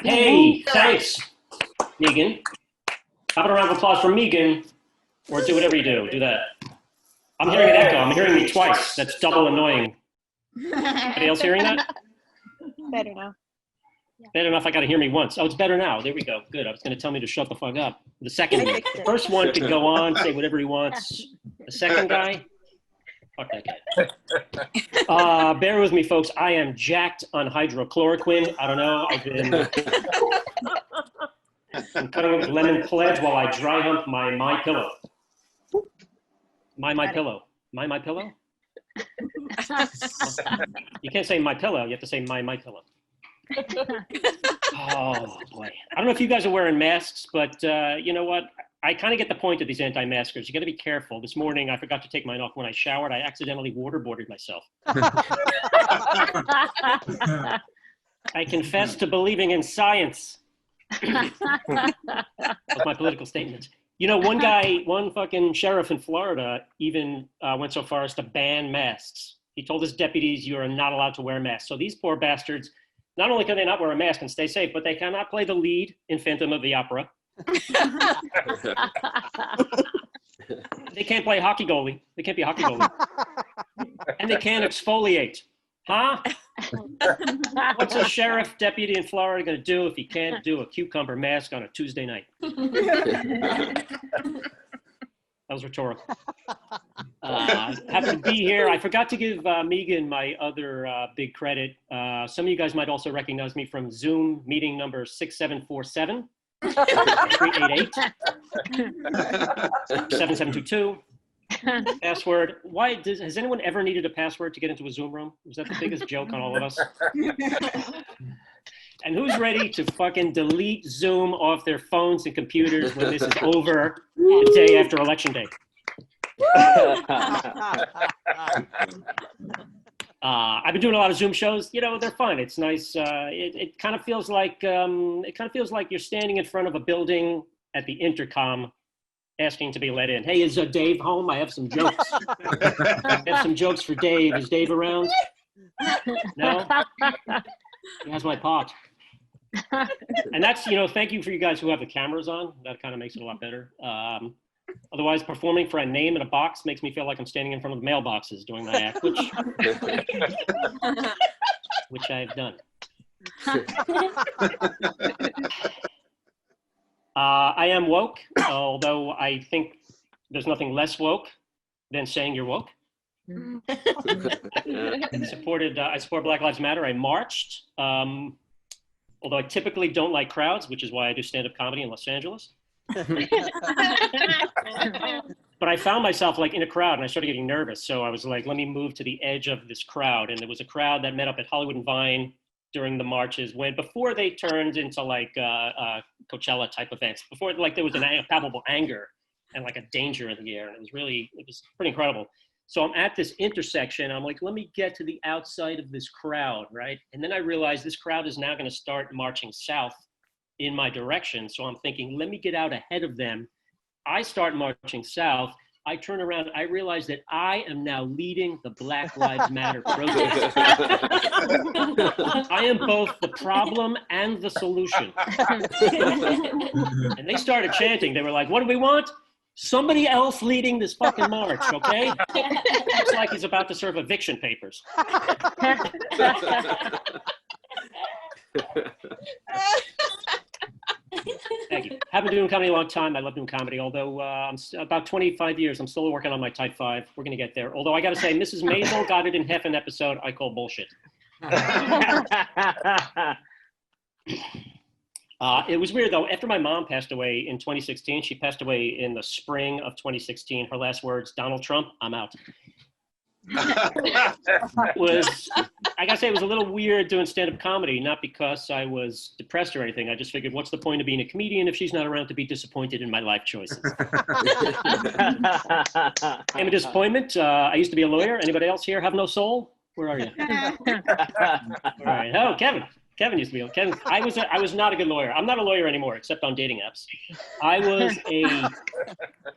Hey, thanks, Megan. How about a round of applause for Megan? Or do whatever you do. Do that. I'm hearing an echo. I'm hearing me twice. That's double annoying. Anybody else hearing that? Better now. Better enough, I got to hear me once. Oh, it's better now. There we go. Good. I was going to tell me to shut the fuck up. The first one could go on, say whatever he wants. The second guy, fuck that guy. Bear with me, folks. I am jacked on hydrochloroquine. I don't know. I've been cutting with lemon pledge while I dry hump my pillow. My pillow. My pillow? You can't say my pillow. You have to say my pillow. Oh, boy. I don't know if you guys are wearing masks, but you know what? I kind of get the point of these anti-maskers. You got to be careful. This morning, I forgot to take mine off when I showered. I accidentally waterboarded myself. I confess to believing in science. That's my political statement. You know, one fucking sheriff in Florida even went so far as to ban masks. He told his deputies, you are not allowed to wear masks. So these poor bastards, not only can they not wear a mask and stay safe, but they cannot play the lead in Phantom of the Opera. They can't play hockey goalie. They can't be a hockey goalie. And they can't exfoliate. Huh? What's a sheriff deputy in Florida going to do if he can't do a cucumber mask on a Tuesday night? That was rhetorical. Happy to be here. I forgot to give Megan my other big credit. Some of you guys might also recognize me from Zoom meeting number 6747. 388 7722. Password. Has anyone ever needed a password to get into a Zoom room? Was that the biggest joke on all of us? And who's ready to fucking delete Zoom off their phones and computers when this is over the day after Election Day? I've been doing a lot of Zoom shows. You know, they're fun. It's nice. It kind of feels like you're standing in front of a building at the intercom, asking to be let in. Hey, is Dave home? I have some jokes. I have some jokes for Dave. Is Dave around? No. He has my pot. And that's, you know, thank you for you guys who have the cameras on. That kind of makes it a lot better. Otherwise, performing for a name in a box makes me feel like I'm standing in front of mailboxes doing my act, which I've done. I am woke, although I think there's nothing less woke than saying you're woke. I support Black Lives Matter. I marched, although I typically don't like crowds, which is why I do stand-up comedy in Los Angeles. But I found myself like in a crowd and I started getting nervous. So I was like, let me move to the edge of this crowd. And there was a crowd that met up at Hollywood and Vine during the marches before they turned into like Coachella type events, before like there was a palpable anger and like a danger in the air. And it was pretty incredible. So I'm at this intersection. I'm like, let me get to the outside of this crowd, right? And then I realized this crowd is now going to start marching south in my direction. So I'm thinking, let me get out ahead of them. I start marching south. I turn around. I realize that I am now leading the Black Lives Matter protest. I am both the problem and the solution. And they started chanting. They were like, what do we want? Somebody else leading this fucking march, okay? Looks like he's about to serve eviction papers. Thank you. Haven't been doing comedy a long time. I love doing comedy, although I'm about 25 years. I'm still working on my type 5. We're going to get there. Although I got to say, Mrs. Maisel got it in half an episode. I call bullshit. It was weird, though. After my mom passed away in 2016, she passed away in the spring of 2016. Her last words, Donald Trump, I'm out. I gotta say, it was a little weird doing stand-up comedy, not because I was depressed or anything. I just figured, what's the point of being a comedian if she's not around to be disappointed in my life choices? I'm a disappointment. I used to be a lawyer. Anybody else here have no soul? Where are you? All right. Oh, Kevin used to be. Kevin, I was not a good lawyer. I'm not a lawyer anymore, except on dating apps. I was a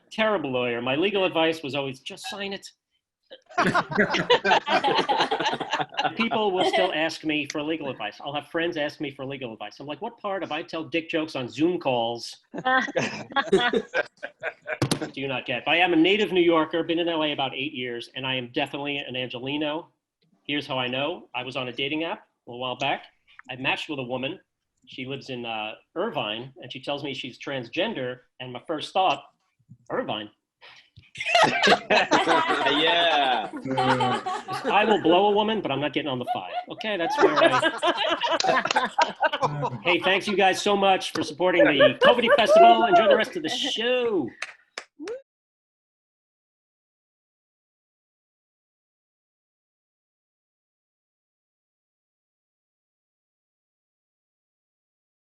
terrible lawyer. My legal advice was always just sign it. People will still ask me for legal advice. I'll have friends ask me for legal advice. I'm like, what part of I tell dick jokes on Zoom calls do you not get? But I am a native New Yorker, been in LA about 8 years, and I am definitely an Angelino. Here's how I know. I was on a dating app a while back. I matched with a woman. She lives in Irvine, and she tells me she's transgender, and my first thought, Irvine. Yeah. I will blow a woman, but I'm not getting on the 5. Okay, that's where Hey, thanks you guys so much for supporting the Comedy Festival. Enjoy the rest of the show.